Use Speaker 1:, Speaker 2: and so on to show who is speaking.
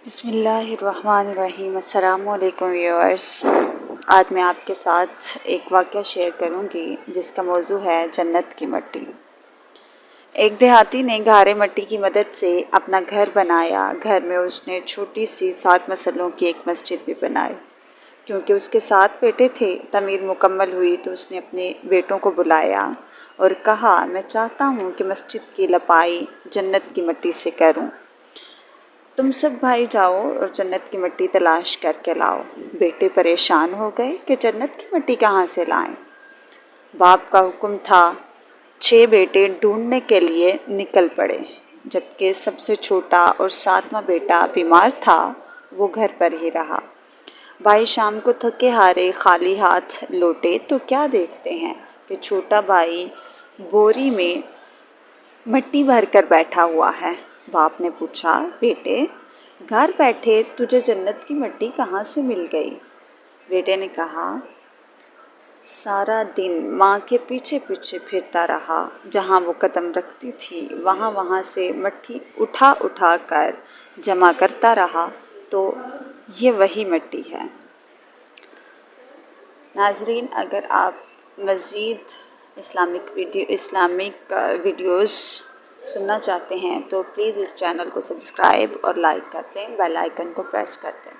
Speaker 1: بسم اللہ الرحمن الرحیم۔ السلام علیکم ویورز۔ آج میں آپ کے ساتھ ایک واقعہ شیئر کروں گی جس کا موضوع ہے جنت کی مٹی۔ ایک دیہاتی نے گھارے مٹی کی مدد سے اپنا گھر بنایا۔ گھر میں اس نے چھوٹی سی 7 مسلوں کی ایک مسجد بھی بنائی۔ کیونکہ اس کے 7 بیٹے تھے، تعمیر مکمل ہوئی تو اس نے اپنے بیٹوں کو بلایا اور کہا، میں چاہتا ہوں کہ مسجد کی لپائی جنت کی مٹی سے کروں۔ تم سب بھائی جاؤ اور جنت کی مٹی تلاش کر کے لاؤ۔ بیٹے پریشان ہو گئے کہ جنت کی مٹی کہاں سے لائیں۔ باپ کا حکم تھا۔ 6 بیٹے ڈھونڈنے کے لیے نکل پڑے، جبکہ سب سے چھوٹا اور 7واں بیٹا بیمار تھا، وہ گھر پر ہی رہا۔ بھائی شام کو تھکے ہارے خالی ہاتھ لوٹے تو کیا دیکھتے ہیں کہ چھوٹا بھائی بوری میں مٹی بھر کر بیٹھا ہوا ہے۔ باپ نے پوچھا، بیٹے گھر بیٹھے تجھے جنت کی مٹی کہاں سے مل گئی؟ بیٹے نے کہا، سارا دن ماں کے پیچھے پیچھے پھرتا رہا، جہاں وہ قدم رکھتی تھی وہاں سے مٹی اٹھا اٹھا کر جمع کرتا رہا، تو یہ وہی مٹی ہے۔ ناظرین، اگر آپ مزید اسلامک ویڈیوز سننا چاہتے ہیں تو پلیز اس چینل کو سبسکرائب اور لائک کر دیں، بیل آئیکن کو پریس کر دیں۔